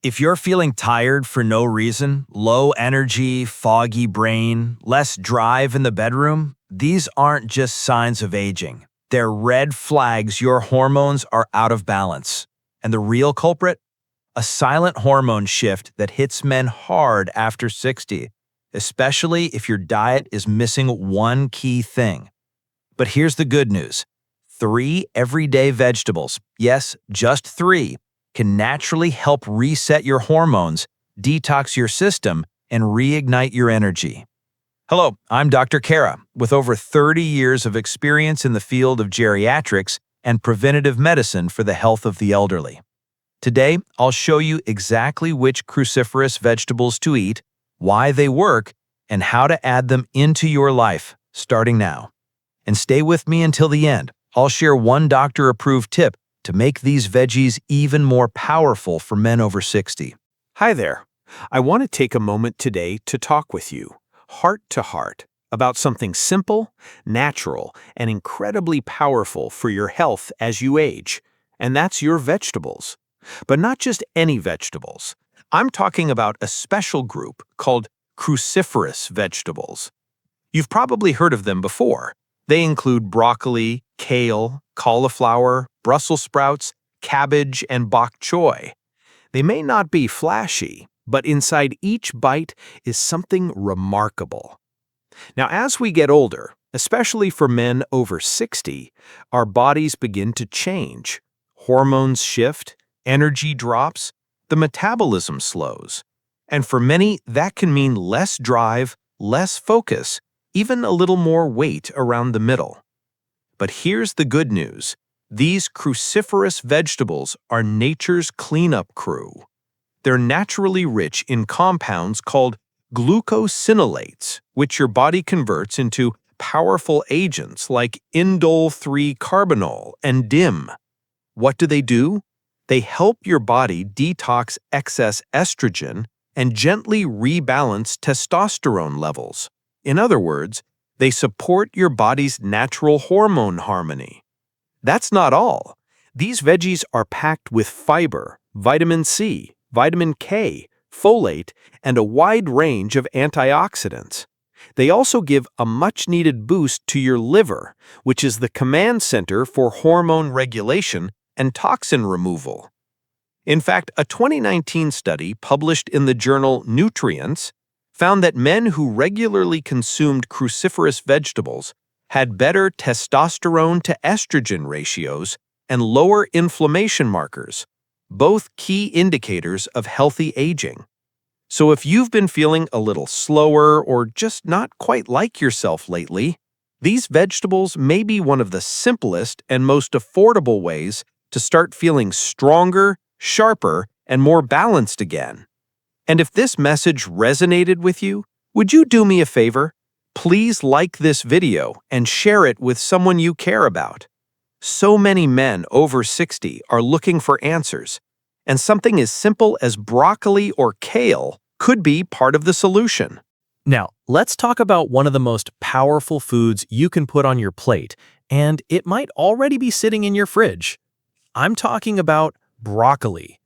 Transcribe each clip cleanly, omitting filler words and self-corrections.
If you're feeling tired for no reason, low energy, foggy brain, less drive in the bedroom, these aren't just signs of aging. They're red flags your hormones are out of balance. And the real culprit? A silent hormone shift that hits men hard after 60, especially if your diet is missing one key thing. But here's the good news. 3 everyday vegetables, yes, just 3, can naturally help reset your hormones, detox your system, and reignite your energy. Hello, I'm Dr. Kara, with over 30 years of experience in the field of geriatrics and preventative medicine for the health of the elderly. Today, I'll show you exactly which cruciferous vegetables to eat, why they work, and how to add them into your life, starting now. And stay with me until the end. I'll share one doctor-approved tip to make these veggies even more powerful for men over 60. Hi there. I want to take a moment today to talk with you, heart to heart, about something simple, natural, and incredibly powerful for your health as you age, and that's your vegetables. But not just any vegetables. I'm talking about a special group called cruciferous vegetables. You've probably heard of them before. They include broccoli, kale, cauliflower, Brussels sprouts, cabbage, and bok choy. They may not be flashy, but inside each bite is something remarkable. Now, as we get older, especially for men over 60, our bodies begin to change. Hormones shift, energy drops, the metabolism slows. And for many, that can mean less drive, less focus, even a little more weight around the middle. But here's the good news. These cruciferous vegetables are nature's cleanup crew. They're naturally rich in compounds called glucosinolates, which your body converts into powerful agents like indole-3-carbinol and DIM. What do? They help your body detox excess estrogen and gently rebalance testosterone levels. In other words, they support your body's natural hormone harmony. That's not all. These veggies are packed with fiber, vitamin C, vitamin K, folate, and a wide range of antioxidants. They also give a much-needed boost to your liver, which is the command center for hormone regulation and toxin removal. In fact, a 2019 study published in the journal Nutrients found that men who regularly consumed cruciferous vegetables had better testosterone to estrogen ratios and lower inflammation markers, both key indicators of healthy aging. So if you've been feeling a little slower or just not quite like yourself lately, these vegetables may be one of the simplest and most affordable ways to start feeling stronger, sharper, and more balanced again. And if this message resonated with you, would you do me a favor? Please like this video and share it with someone you care about. So many men over 60 are looking for answers, and something as simple as broccoli or kale could be part of the solution. Now, let's talk about one of the most powerful foods you can put on your plate, and it might already be sitting in your fridge. I'm talking about broccoli.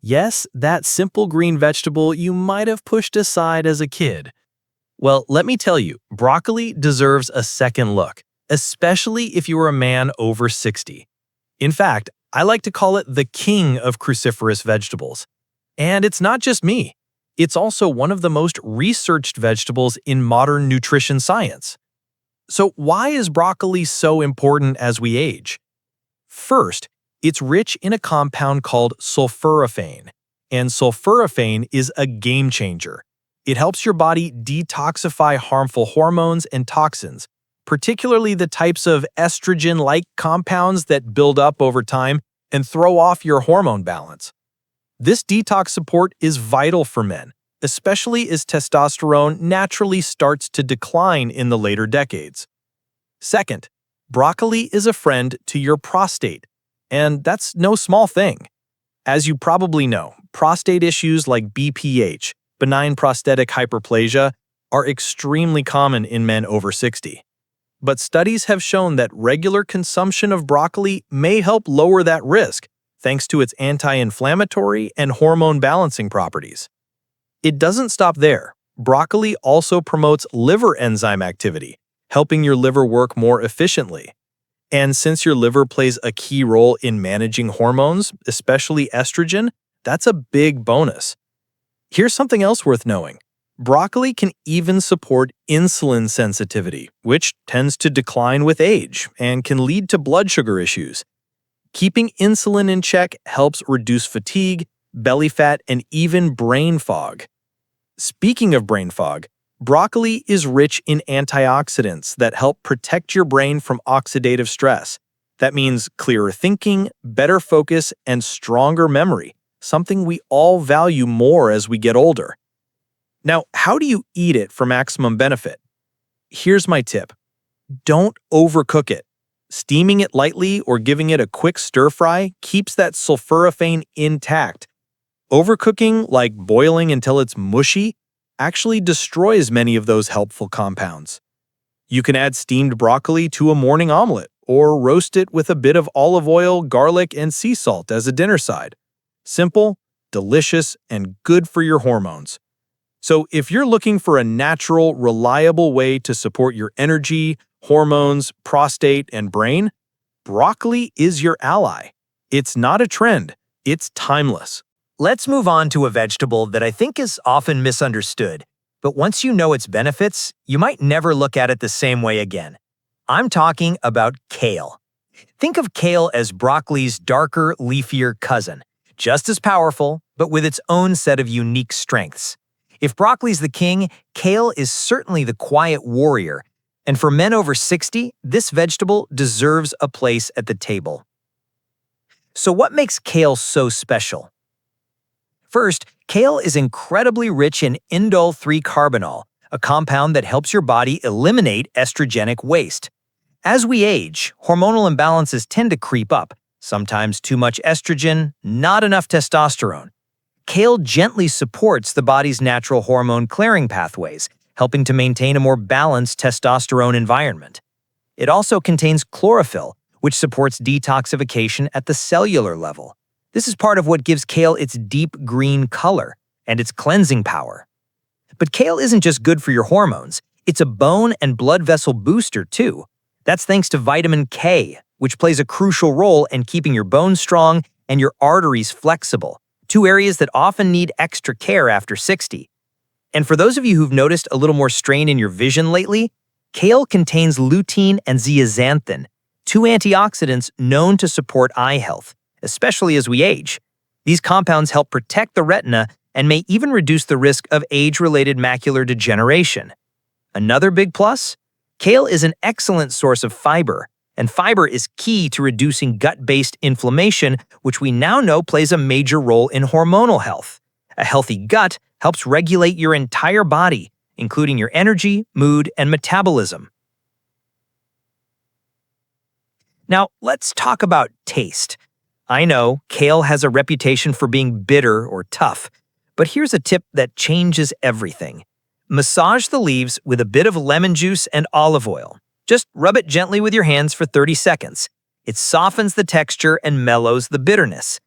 Yes, that simple green vegetable you might have pushed aside as a kid. Well, let me tell you, broccoli deserves a second look, especially if you are a man over 60. In fact, I like to call it the king of cruciferous vegetables. And it's not just me. It's also one of the most researched vegetables in modern nutrition science. So why is broccoli so important as we age? First, it's rich in a compound called sulforaphane, and sulforaphane is a game changer. It helps your body detoxify harmful hormones and toxins, particularly the types of estrogen-like compounds that build up over time and throw off your hormone balance. This detox support is vital for men, especially as testosterone naturally starts to decline in the later decades. Second, broccoli is a friend to your prostate. And that's no small thing. As you probably know, prostate issues like BPH, benign prostatic hyperplasia, are extremely common in men over 60. But studies have shown that regular consumption of broccoli may help lower that risk, thanks to its anti-inflammatory and hormone balancing properties. It doesn't stop there. Broccoli also promotes liver enzyme activity, helping your liver work more efficiently. And since your liver plays a key role in managing hormones, especially estrogen, that's a big bonus. Here's something else worth knowing. Broccoli can even support insulin sensitivity, which tends to decline with age and can lead to blood sugar issues. Keeping insulin in check helps reduce fatigue, belly fat, and even brain fog. Speaking of brain fog, broccoli is rich in antioxidants that help protect your brain from oxidative stress. That means clearer thinking, better focus, and stronger memory, something we all value more as we get older. Now, how do you eat it for maximum benefit? Here's my tip. Don't overcook it. Steaming it lightly or giving it a quick stir fry keeps that sulforaphane intact. Overcooking, like boiling until it's mushy, actually destroys many of those helpful compounds. You can add steamed broccoli to a morning omelet or roast it with a bit of olive oil, garlic, and sea salt as a dinner side. Simple, delicious, and good for your hormones. So if you're looking for a natural, reliable way to support your energy, hormones, prostate, and brain, broccoli is your ally. It's not a trend, it's timeless. Let's move on to a vegetable that I think is often misunderstood, but once you know its benefits, you might never look at it the same way again. I'm talking about kale. Think of kale as broccoli's darker, leafier cousin, just as powerful, but with its own set of unique strengths. If broccoli's the king, kale is certainly the quiet warrior, and for men over 60, this vegetable deserves a place at the table. So what makes kale so special? First, kale is incredibly rich in indole-3-carbinol, a compound that helps your body eliminate estrogenic waste. As we age, hormonal imbalances tend to creep up, sometimes too much estrogen, not enough testosterone. Kale gently supports the body's natural hormone clearing pathways, helping to maintain a more balanced testosterone environment. It also contains chlorophyll, which supports detoxification at the cellular level. This is part of what gives kale its deep green color and its cleansing power. But kale isn't just good for your hormones, it's a bone and blood vessel booster too. That's thanks to vitamin K, which plays a crucial role in keeping your bones strong and your arteries flexible, two areas that often need extra care after 60. And for those of you who've noticed a little more strain in your vision lately, kale contains lutein and zeaxanthin, two antioxidants known to support eye health, especially as we age. These compounds help protect the retina and may even reduce the risk of age-related macular degeneration. Another big plus? Kale is an excellent source of fiber, and fiber is key to reducing gut-based inflammation, which we now know plays a major role in hormonal health. A healthy gut helps regulate your entire body, including your energy, mood, and metabolism. Now, let's talk about taste. I know kale has a reputation for being bitter or tough, but here's a tip that changes everything. Massage the leaves with a bit of lemon juice and olive oil. Just rub it gently with your hands for 30 seconds. It softens the texture and mellows the bitterness.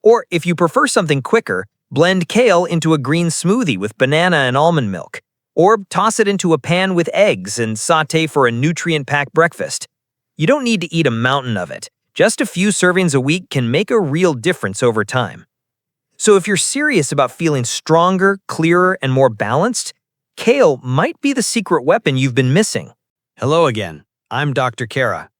Or if you prefer something quicker, blend kale into a green smoothie with banana and almond milk. Or toss it into a pan with eggs and sauté for a nutrient-packed breakfast. You don't need to eat a mountain of it. Just a few servings a week can make a real difference over time. So if you're serious about feeling stronger, clearer, and more balanced, kale might be the secret weapon you've been missing. Hello again, I'm Dr. Kara.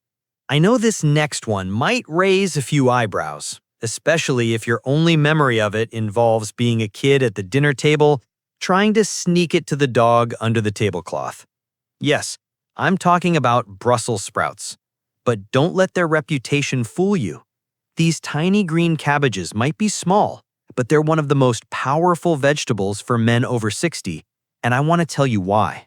I know this next one might raise a few eyebrows, especially if your only memory of it involves being a kid at the dinner table trying to sneak it to the dog under the tablecloth. Yes, I'm talking about Brussels sprouts. But don't let their reputation fool you. These tiny green cabbages might be small, but they're one of the most powerful vegetables for men over 60, and I want to tell you why.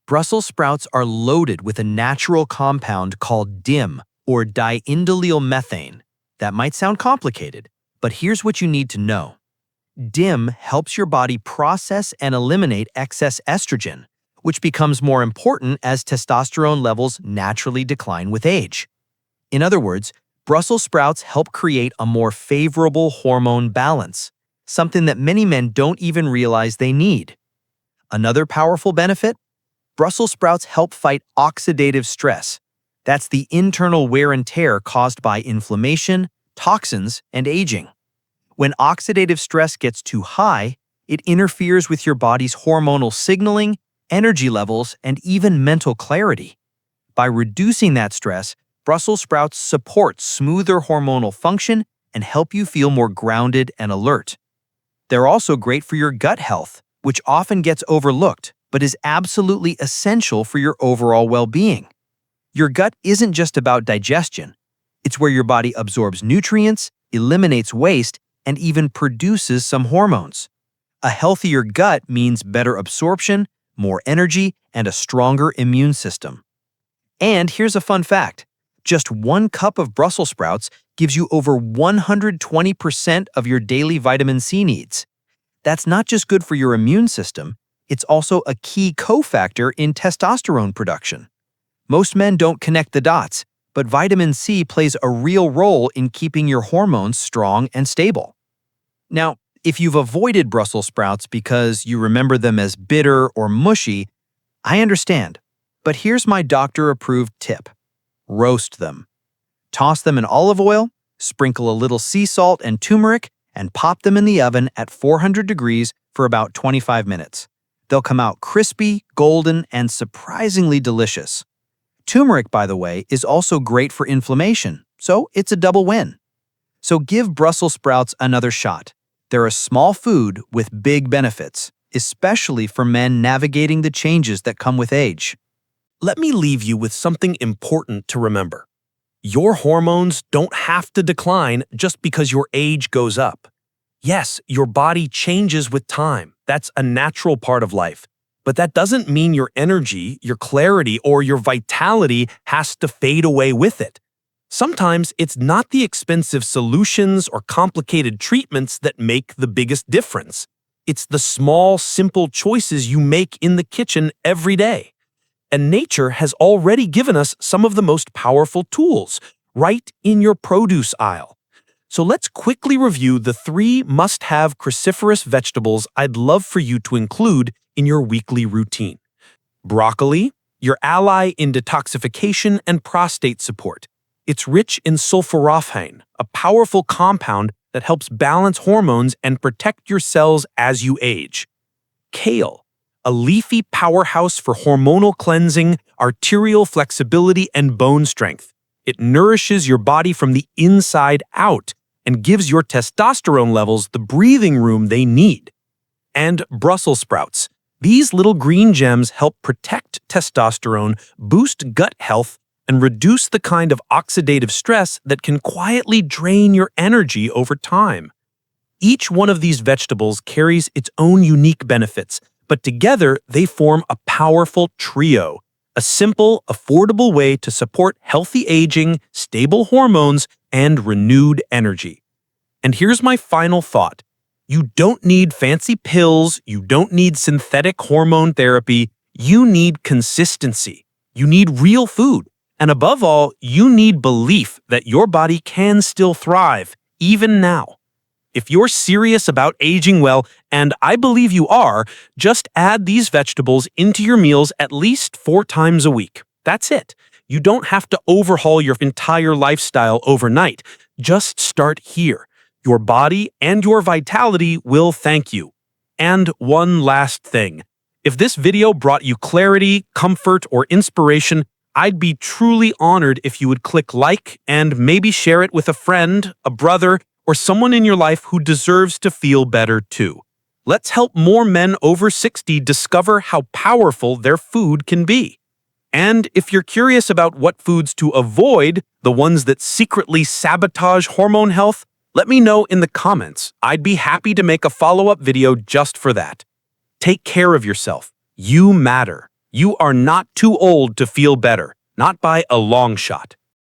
Brussels sprouts are loaded with a natural compound called DIM, or diindolylmethane. That might sound complicated, but here's what you need to know. DIM helps your body process and eliminate excess estrogen, which becomes more important as testosterone levels naturally decline with age. In other words, Brussels sprouts help create a more favorable hormone balance, something that many men don't even realize they need. Another powerful benefit? Brussels sprouts help fight oxidative stress. That's the internal wear and tear caused by inflammation, toxins, and aging. When oxidative stress gets too high, it interferes with your body's hormonal signaling, energy levels, and even mental clarity. By reducing that stress, Brussels sprouts support smoother hormonal function and help you feel more grounded and alert. They're also great for your gut health, which often gets overlooked, but is absolutely essential for your overall well-being. Your gut isn't just about digestion. It's where your body absorbs nutrients, eliminates waste, and even produces some hormones. A healthier gut means better absorption, more energy, and a stronger immune system. And here's a fun fact. Just 1 cup of Brussels sprouts gives you over 120% of your daily vitamin C needs. That's not just good for your immune system, it's also a key cofactor in testosterone production. Most men don't connect the dots, but vitamin C plays a real role in keeping your hormones strong and stable. Now, if you've avoided Brussels sprouts because you remember them as bitter or mushy, I understand. But here's my doctor-approved tip. Roast them. Toss them in olive oil, sprinkle a little sea salt and turmeric, and pop them in the oven at 400 degrees for about 25 minutes. They'll come out crispy, golden, and surprisingly delicious. Turmeric, by the way, is also great for inflammation, so it's a double win. So give Brussels sprouts another shot. They're a small food with big benefits, especially for men navigating the changes that come with age. Let me leave you with something important to remember. Your hormones don't have to decline just because your age goes up. Yes, your body changes with time. That's a natural part of life. But that doesn't mean your energy, your clarity, or your vitality has to fade away with it. Sometimes it's not the expensive solutions or complicated treatments that make the biggest difference. It's the small, simple choices you make in the kitchen every day. And nature has already given us some of the most powerful tools right in your produce aisle. So let's quickly review the 3 must-have cruciferous vegetables I'd love for you to include in your weekly routine. Broccoli, your ally in detoxification and prostate support. It's rich in sulforaphane, a powerful compound that helps balance hormones and protect your cells as you age. Kale, a leafy powerhouse for hormonal cleansing, arterial flexibility, and bone strength. It nourishes your body from the inside out and gives your testosterone levels the breathing room they need. And Brussels sprouts. These little green gems help protect testosterone, boost gut health, and reduce the kind of oxidative stress that can quietly drain your energy over time. Each one of these vegetables carries its own unique benefits, but together they form a powerful trio, a simple, affordable way to support healthy aging, stable hormones, and renewed energy. And here's my final thought. You don't need fancy pills, you don't need synthetic hormone therapy, you need consistency. You need real food. And above all, you need belief that your body can still thrive, even now. If you're serious about aging well, and I believe you are, just add these vegetables into your meals at least 4 times a week. That's it. You don't have to overhaul your entire lifestyle overnight. Just start here. Your body and your vitality will thank you. And one last thing. If this video brought you clarity, comfort, or inspiration, I'd be truly honored if you would click like and maybe share it with a friend, a brother, or someone in your life who deserves to feel better too. Let's help more men over 60 discover how powerful their food can be. And if you're curious about what foods to avoid, the ones that secretly sabotage hormone health, let me know in the comments. I'd be happy to make a follow-up video just for that. Take care of yourself. You matter. You are not too old to feel better, not by a long shot.